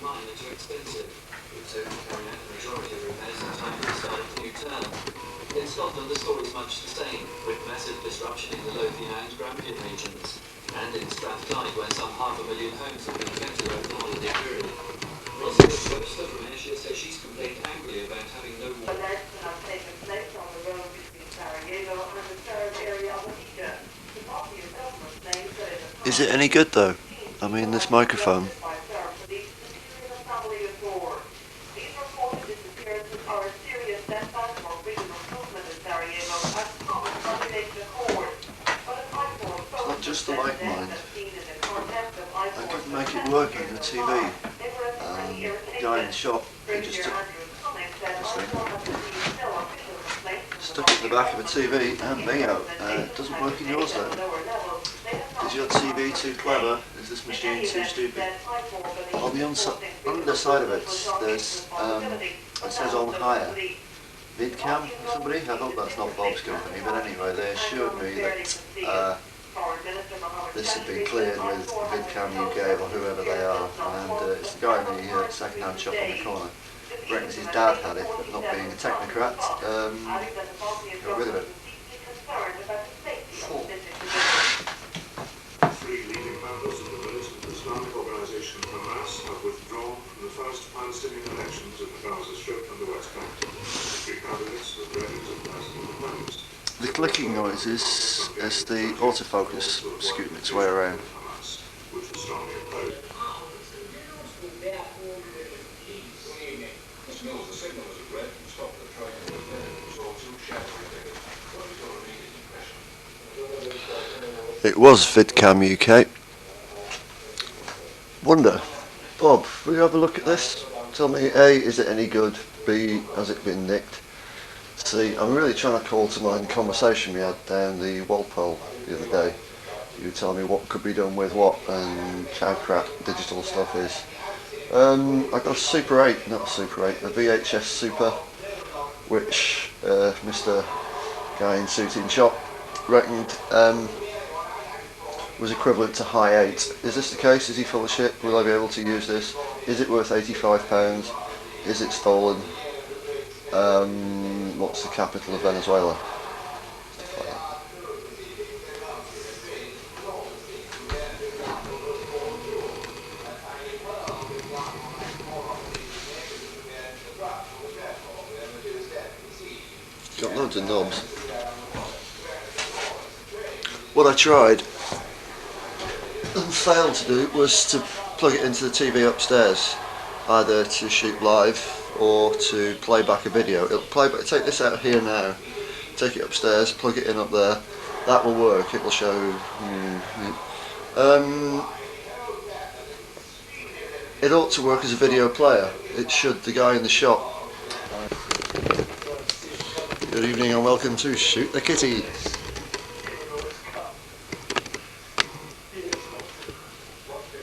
decline and too expensive, with Zoom carrying out the majority of repairs in time for the start of the new term. In Scotland, the story is much the same, with massive disruption in the Lothian and Grampian regions, and in Strathclyde, where some 500,000 homes have been affected over the holiday period. Elizabeth Webster from Ayrshire says she's complained angrily about having no water. Alerts have taken place on the road between Sarajevo and the third area of Anita. The Bosnian government claims that it has... Is it any good though? I mean, this microphone. These reported disappearances are a serious setback for regional movement in Sarajevo as Thomas population accord. But as It's not just the mic, mind. I couldn't make it work on the TV. The guy in the shop, he just took this thing, stuck it in the back of a TV and me out. It doesn't work in yours though. Is your TV too clever? Is this machine too stupid? On the underside of it, there's it says on hire. VidCam or somebody? I hope that's not Bob's company, but anyway, they assured me that this had been cleared with VidCam UK or whoever they are, and it's the guy in the second-hand shop on the corner. Reckons his dad had it, but not being a technocrat, got rid of it. Three leading members of the militant Islamic organisation Hamas have withdrawn from the first Palestinian elections in the Gaza Strip and the West Bank. Three candidates were ready to Palestinian independence. The clicking noises as the autofocus scooting its way around. Hamas, which was strongly opposed. It was VidCam UK. Wonder, Bob, will you have a look at this? Tell me, A, is it any good? B, has it been nicked? C, I'm really trying to call to mind the conversation we had down the Walpole the other day. You tell me what could be done with what and how crap digital stuff is. I got a Super 8, not a Super 8, a VHS Super, which Mr. Guy in suit in shop reckoned was equivalent to high 8. Is this the case? Is he full of shit? Will I be able to use this? Is it worth £85? Is it stolen? What's the capital of Venezuela? Stuff like that. Got loads of knobs. What I tried and failed to do was to plug it into the TV upstairs, either to shoot live or to play back a video. It'll play back. Take this out here now, take it upstairs, plug it in up there. That will work. It will show. It ought to work as a video player. It should. The guy in the shop. Good evening and welcome to Shoot the Kitty.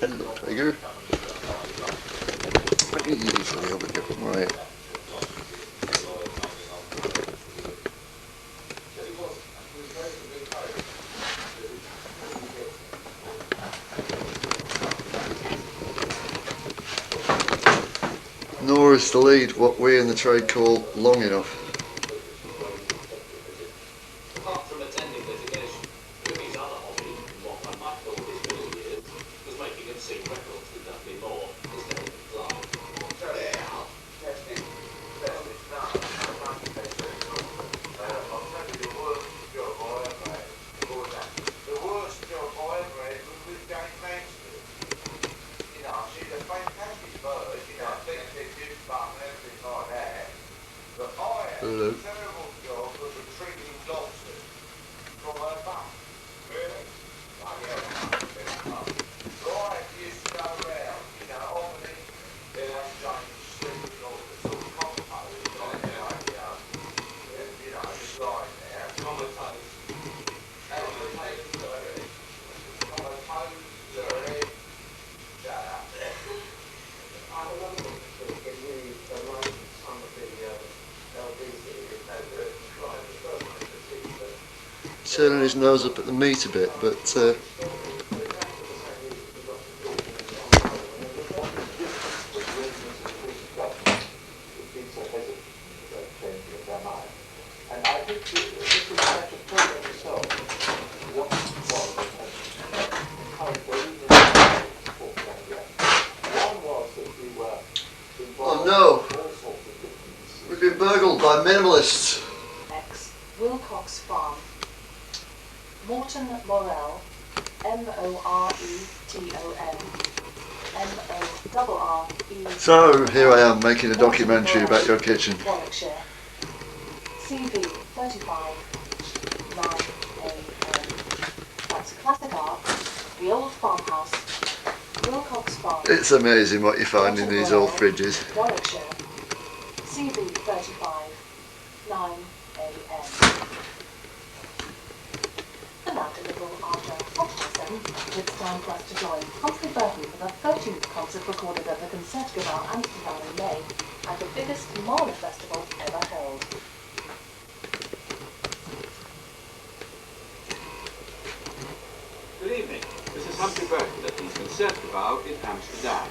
Hello, Tiger. Easily over here, right. Nor is the lead what we in the trade call long enough. Apart from attending litigation, Ruby's other hobby, what one might call his middle years, was making obscene records with Dudley Moore, his name Clark. The worst job I ever had was with Jane Mansfield. You know, she's a fantastic bird, you know, things that just bum and everything like that. But I had Hello. a terrible job of retrieving lobsters from her bum. Really? Like, so I used to go round, you know, often there was Jane sleeping on the sort of cocktails, like, you know, just lying there. Comatose. Turning his nose up at the meat a bit, but Oh no! We've been burgled by minimalists. X. Wilcox Farm. Morton Morell. M-O-R-E-T-O-N. M-O-R-R-E. So, here I am making a documentary about your kitchen. Warwickshire. CV 35 9AM. That's classic art. The old farmhouse. Wilcox Farm. It's amazing what you find in these old fridges. Warwickshire. CV 35 9AM. And now to little after 7, it's time for us to join Humphrey Burton for the 13th concert recorded at the Concertgebouw Amsterdam in May at the biggest Mahler festival ever held. Good evening. This is Humphrey Burton at the Concertgebouw in Amsterdam.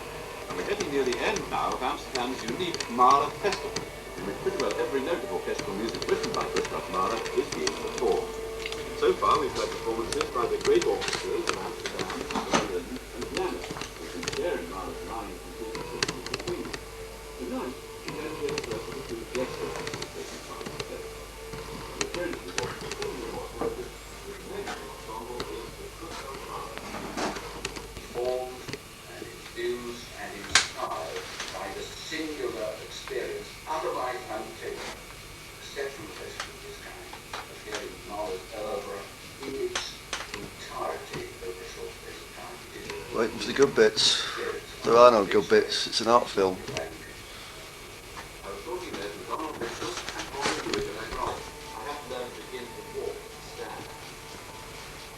And we're getting near the end now of Amsterdam's unique Mahler Festival, in which pretty well every note of orchestral music written by Gustav Mahler is being performed. So far we've heard performances by the great orchestras of Amsterdam, Berlin and Vienna, which have been sharing Mahler's line and frequencies between them. Tonight, we're going to hear the first of the two guest orchestras taking part in the festival. The appearance of the orchestra will be what was the name of the ensemble is the Gustav Mahler. Formed and infused and inspired by the singular experience, otherwise unattainable, exceptional festival of this kind, of hearing Mahler's oeuvre in its entirety over a short space of time. It is Waiting for the good bits. There are no good bits, it's an art film. I was talking there to Donald Bishop and Paul Hewitt and Agron. I have learned to begin to walk and stand.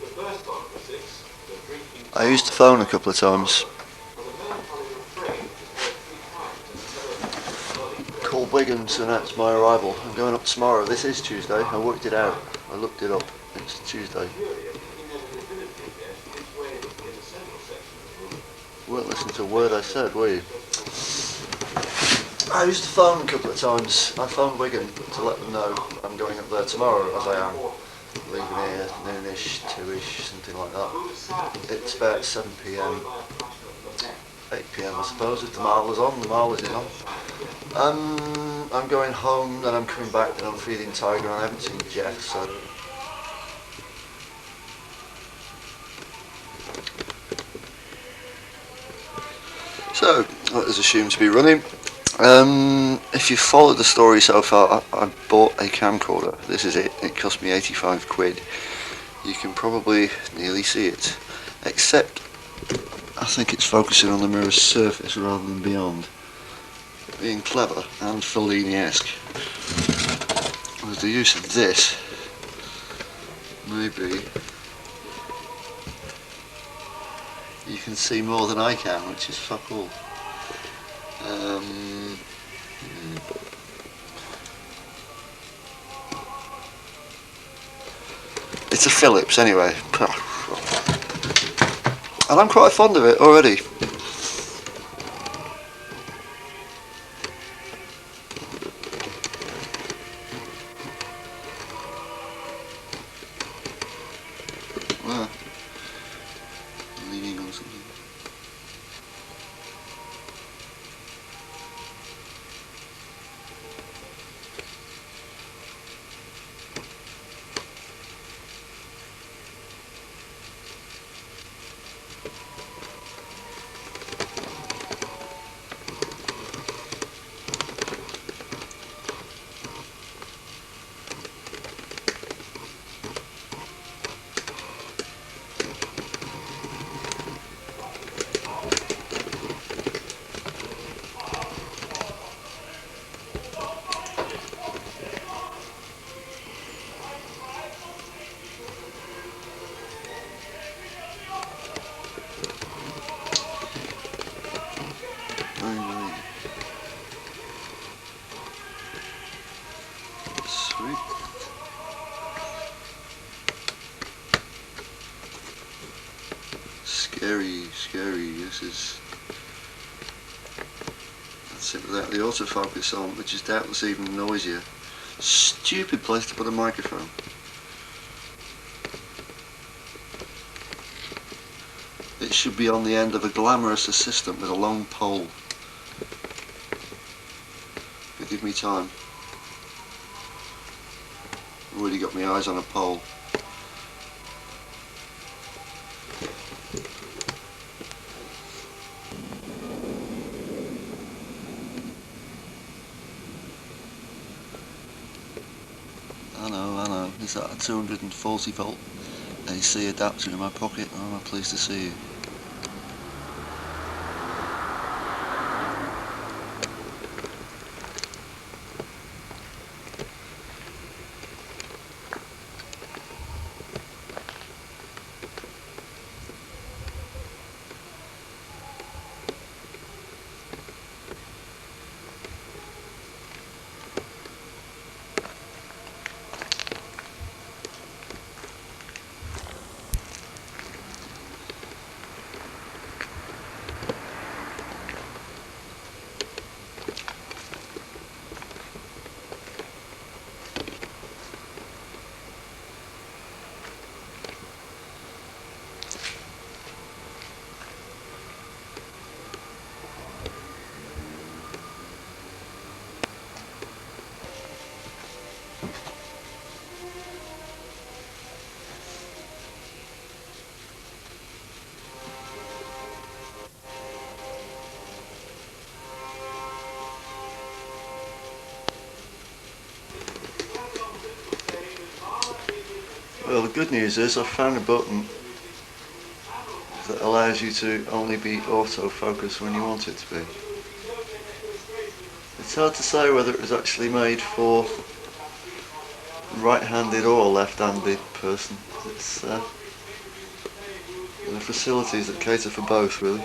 The first one of the six, the drinking. I used the phone a couple of times. For the melancholy refrain, which is heard 3 times and the melody. Call Wiggins and that's my arrival. I'm going up tomorrow. This is Tuesday. I worked it out. I looked it up. It's Tuesday. You weren't listening to a word I said, were you? I used the phone a couple of times. I phoned Wigan to let them know I'm going up there tomorrow, as I am. Leaving here noonish, 2ish, something like that. It's about 7 p.m. 8 p.m. I suppose, if the Mahler's on. The Mahler's is on. I'm going home, then I'm coming back, then I'm feeding Tiger, and I haven't seen Jeff, so... So, that is assumed to be running. If you followed the story so far, I bought a camcorder. This is it. It cost me 85 quid. You can probably nearly see it, except I think it's focusing on the mirror's surface rather than beyond. Being clever and Fellini-esque. With the use of this, maybe you can see more than I can, which is fuck all. It's a Philips anyway, and I'm quite fond of it already. Well, leaning on something. Sweet. Scary, this is... That's it without the autofocus on, which is doubtless even noisier. Stupid place to put a microphone. It should be on the end of a glamorous assistant with a long pole. but give me time. Already got my eyes on a pole. I know, is that a 240 volt AC adapter in my pocket? Oh, I'm pleased to see you. Well, the good news is I've found a button that allows you to only be autofocus when you want it to be. It's hard to say whether it was actually made for right-handed or left-handed person. It's there are facilities that cater for both, really.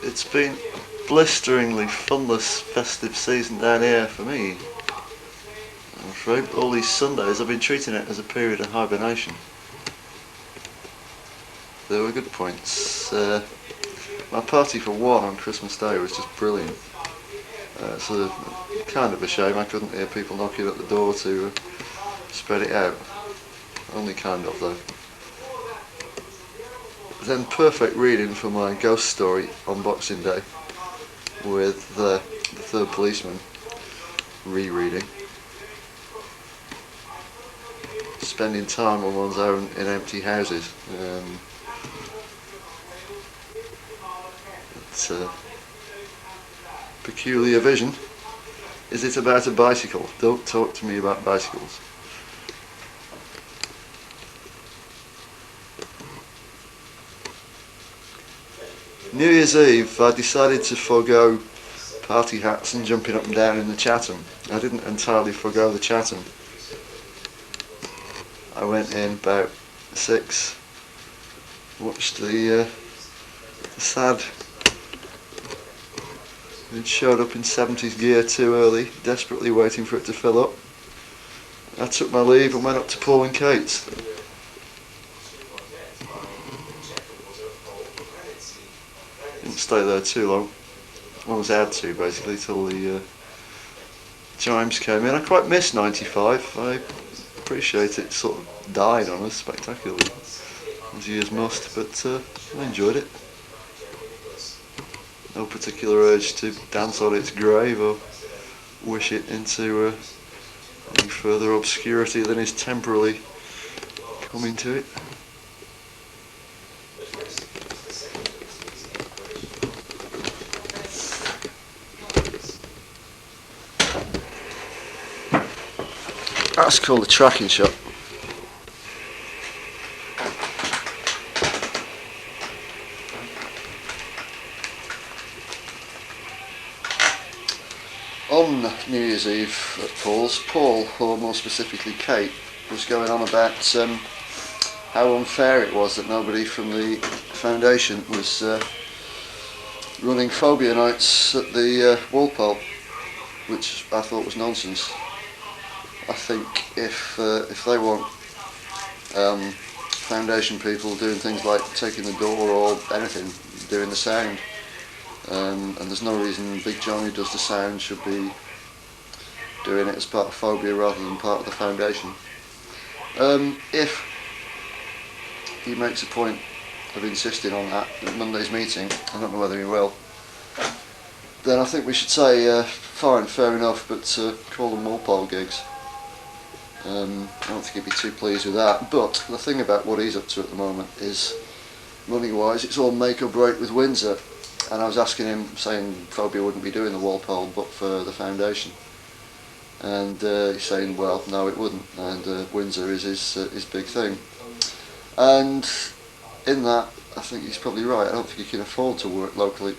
It's been blisteringly funless festive season down here for me. I'm afraid all these Sundays I've been treating it as a period of hibernation. There were good points. My party for one on Christmas Day was just brilliant. It's kind of a shame I couldn't hear people knocking at the door to spread it out. Only kind of, though. Then perfect reading for my ghost story on Boxing Day with the Third Policeman rereading. Spending time on one's own in empty houses. It's a peculiar vision. Is it about a bicycle? Don't talk to me about bicycles. New Year's Eve I decided to forego party hats and jumping up and down in the Chatham. I didn't entirely forego the Chatham. I went in about 6, watched the sad. It showed up in 70s gear too early, desperately waiting for it to fill up. I took my leave and went up to Paul and Kate's. Didn't stay there too long. I was out to basically till the chimes came in. I quite missed 95. I appreciate it sort of died on us spectacularly, as years must, but I enjoyed it. No particular urge to dance on its grave or wish it into any further obscurity than is temporarily coming to it. That's called a tracking shot. On New Year's Eve at Paul's, Paul, or more specifically Kate, was going on about how unfair it was that nobody from the foundation was running phobia nights at the Walpole, which I thought was nonsense. I think if they want foundation people doing things like taking the door or anything, doing the sound, and there's no reason Big John, who does the sound, should be doing it as part of Phobia rather than part of the foundation. If he makes a point of insisting on that at Monday's meeting, I don't know whether he will, then I think we should say fine, fair enough, but call them Walpole gigs. I don't think he'd be too pleased with that, but the thing about what he's up to at the moment is, money wise, it's all make or break with Windsor, and I was asking him, saying Phobia wouldn't be doing the Walpole but for the foundation, and he's saying, well, no, it wouldn't, and Windsor is his big thing. And in that, I think he's probably right. I don't think he can afford to work locally.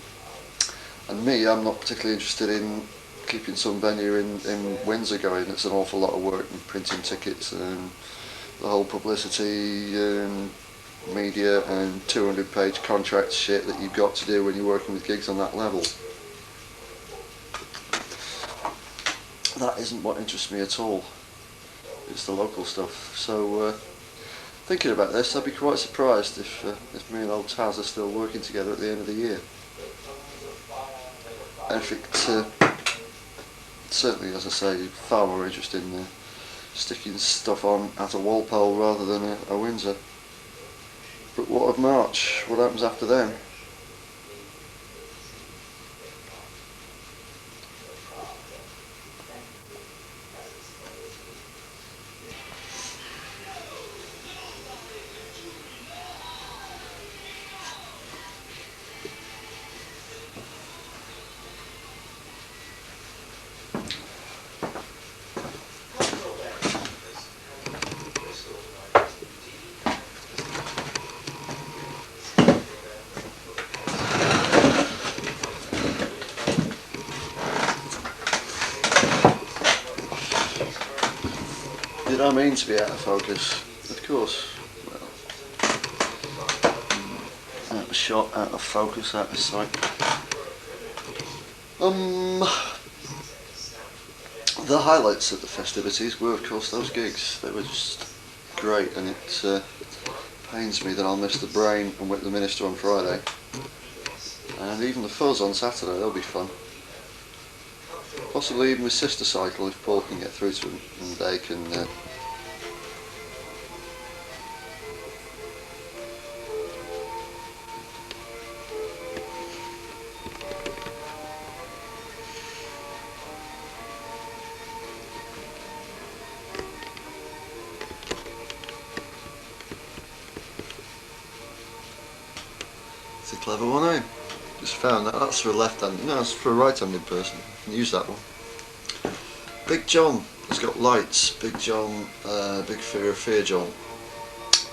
And me, I'm not particularly interested in keeping some venue in Windsor going. It's an awful lot of work, and printing tickets and the whole publicity and media and 200-page contract shit that you've got to do when you're working with gigs on that level. That isn't what interests me at all. It's the local stuff. So thinking about this, I'd be quite surprised if me and old Taz are still working together at the end of the year. And if it, certainly, as I say, far more interested in sticking stuff on at a Walpole rather than a Windsor. But what of March? What happens after then? Did I mean to be out of focus? Of course. Well, out of shot, out of focus, out of sight. The highlights of the festivities were, of course, those gigs. They were just great, and it pains me that I'll miss the Brain and Whip the Minister on Friday. And even the Fuzz on Saturday, that'll be fun. Possibly even with Sister Cycle if Paul can get through to him and they can it's a clever one, eh? Just found that. That's for a left-handed. No, it's for a right-handed person. You can use that one. Big John has got lights. Big John, Big Fear of Fear John.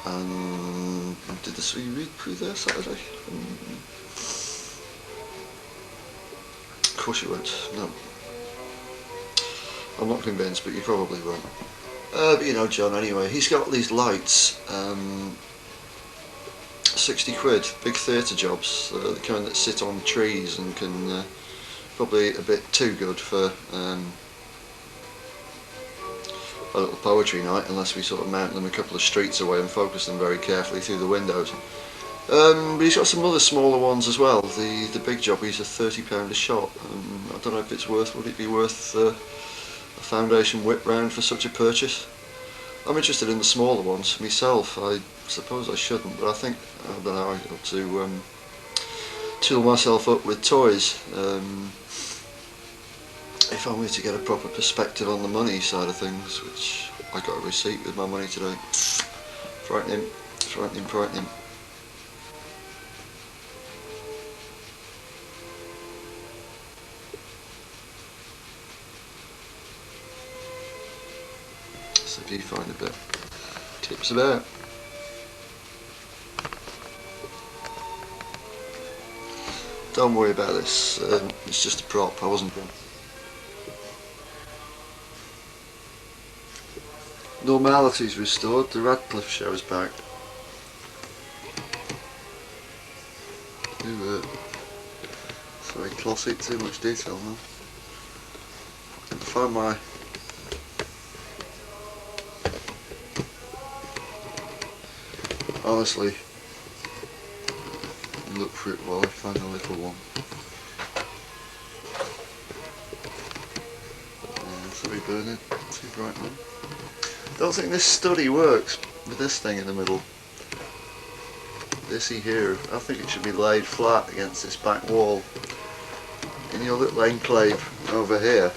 And did the you read through there Saturday? Of course you won't. No. I'm not convinced, but you probably won't. But you know John anyway. He's got these lights. 60 quid, big theatre jobs, the kind that sit on trees and can probably a bit too good for a little poetry night, unless we sort of mount them a couple of streets away and focus them very carefully through the windows. But he's got some other smaller ones as well. The big job, he's a £30 a shot. I don't know if it's worth. Would it be worth a foundation whip round for such a purchase? I'm interested in the smaller ones myself. I suppose I shouldn't, but I think I don't know. I got to tool myself up with toys. If only to get a proper perspective on the money side of things, which I got a receipt with my money today. Frightening, frightening, frightening. So if you find a bit tips about. Don't worry about this, it's just a prop, I wasn't drunk. Normality's restored, the Radcliffe show is back. It's very classic, too much detail now. I can find my honestly, look for it while I find a little one. So we burn it too bright now. Don't think this study works with this thing in the middle. This here, I think it should be laid flat against this back wall in your little enclave over here.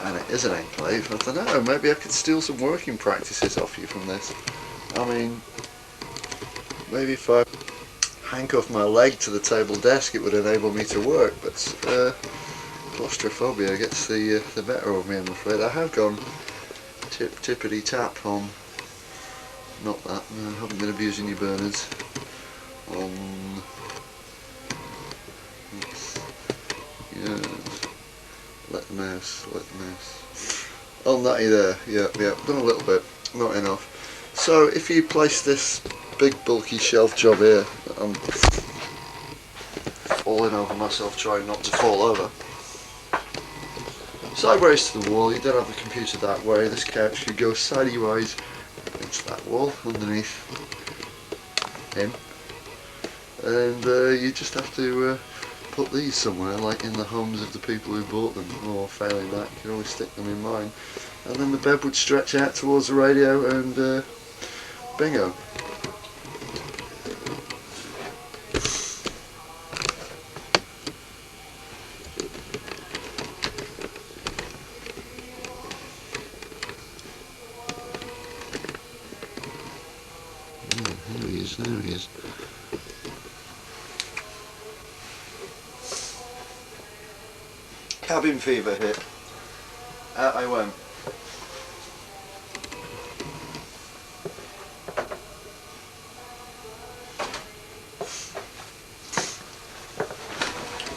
And it is an enclave. I don't know, maybe I could steal some working practices off you from this. I mean, maybe if I handcuff my leg to the table desk it would enable me to work, but claustrophobia gets the better of me, I'm afraid. I have gone tippity tap on, not that, no, I haven't been abusing you Bernards, on, yeah, let the mouse, on that there, yeah, done a little bit, not enough. So if you place this big bulky shelf job here, I'm falling over myself trying not to fall over. Sideways to the wall, you don't have the computer that way, this couch you go sideways against that wall underneath him, and you just have to put these somewhere, like in the homes of the people who bought them, or failing that you can always stick them in mine, and then the bed would stretch out towards the radio and bingo. There he is. Cabin fever hit. Out I went.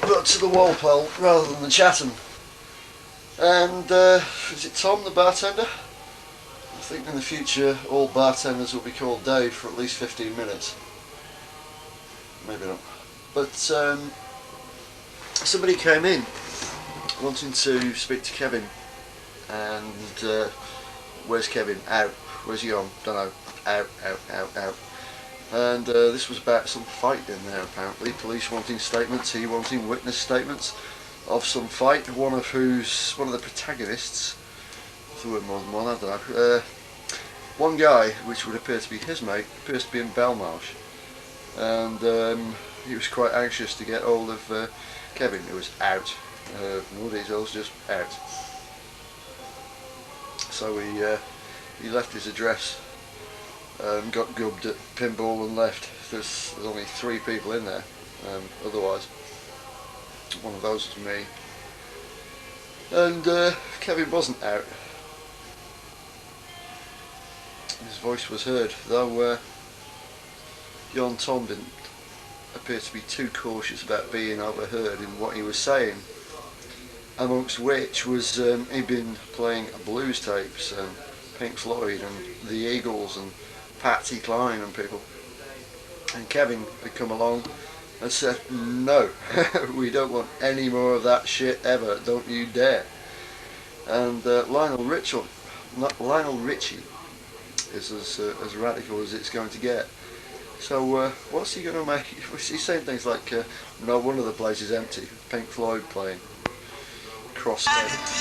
But to the Walpole rather than the Chatham. And is it Tom, the bartender? I think in the future all bartenders will be called Dave for at least 15 minutes. Maybe not. But somebody came in wanting to speak to Kevin, and where's Kevin? Out. Where's he gone? Don't know. Out. And this was about some fight in there apparently. Police wanting statements, he wanting witness statements of some fight, one of the protagonists, if there were more than one, I don't know. One guy, which would appear to be his mate, appears to be in Belmarsh, and he was quite anxious to get hold of Kevin, who was out. No details, just out. So he left his address, got gubbed at pinball and left. There's only 3 people in there, otherwise one of those was me. And Kevin wasn't out. His voice was heard, though Jon Tom didn't appear to be too cautious about being overheard in what he was saying, amongst which was he'd been playing blues tapes, Pink Floyd and the Eagles and Patsy Cline and people, and Kevin had come along and said, no, we don't want any more of that shit ever, don't you dare. And Lionel Richie is as radical as it's going to get. So what's he going to make? He's saying things like, no wonder the place is empty, Pink Floyd playing, Crossfade.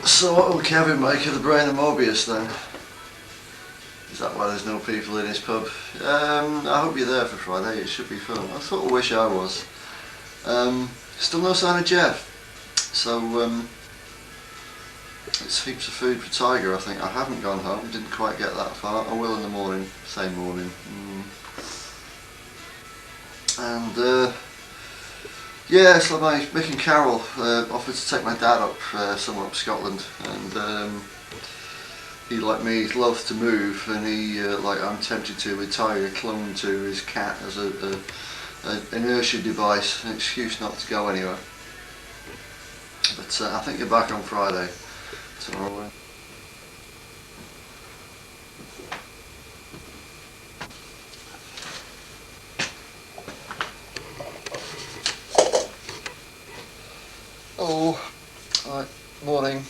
So what will Kevin make of the Brain of Mobius then? Is that why there's no people in his pub? I hope you're there for Friday, it should be fun. I sort of wish I was. Still no sign of Jeff. So it's heaps of food for Tiger, I think. I haven't gone home, didn't quite get that far. I will in the morning, same morning. And yeah, so Mick and Carol offered to take my dad up somewhere up Scotland, and he, like me, loves to move, and he, like I'm tempted to, with Tiger clung to his cat as a an inertia device, an excuse not to go anywhere. But I think you're back on Friday tomorrow. Oh, right, morning.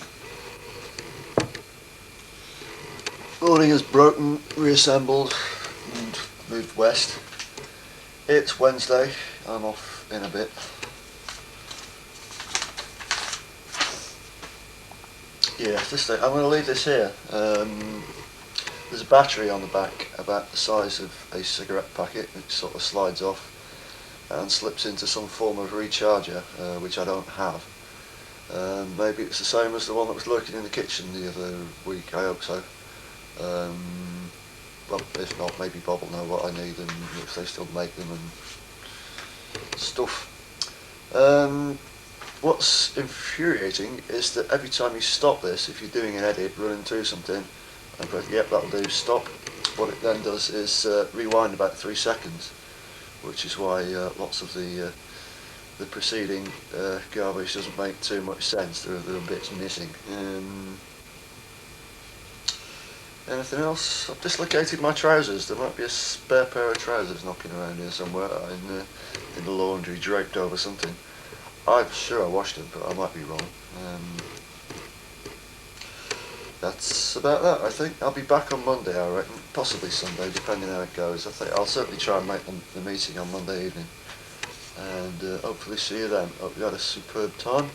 Morning is broken, reassembled and moved west. It's Wednesday, I'm off in a bit. Yeah, I'm going to leave this here. There's a battery on the back about the size of a cigarette packet, which sort of slides off and slips into some form of recharger, which I don't have. Maybe it's the same as the one that was lurking in the kitchen the other week, I hope so. Well, if not, maybe Bob will know what I need and if they still make them and stuff. What's infuriating is that every time you stop this, if you're doing an edit, running through something, and go, yep, that'll do, stop, what it then does is rewind about 3 seconds, which is why lots of the preceding garbage doesn't make too much sense. There are bits missing. Anything else? I've dislocated my trousers. There might be a spare pair of trousers knocking around here somewhere in the laundry, draped over something. I'm sure I washed them, but I might be wrong. That's about that, I think. I'll be back on Monday, I reckon. Possibly Sunday, depending how it goes. I think I'll certainly try and make the meeting on Monday evening. And hopefully see you then. Hope you had a superb time.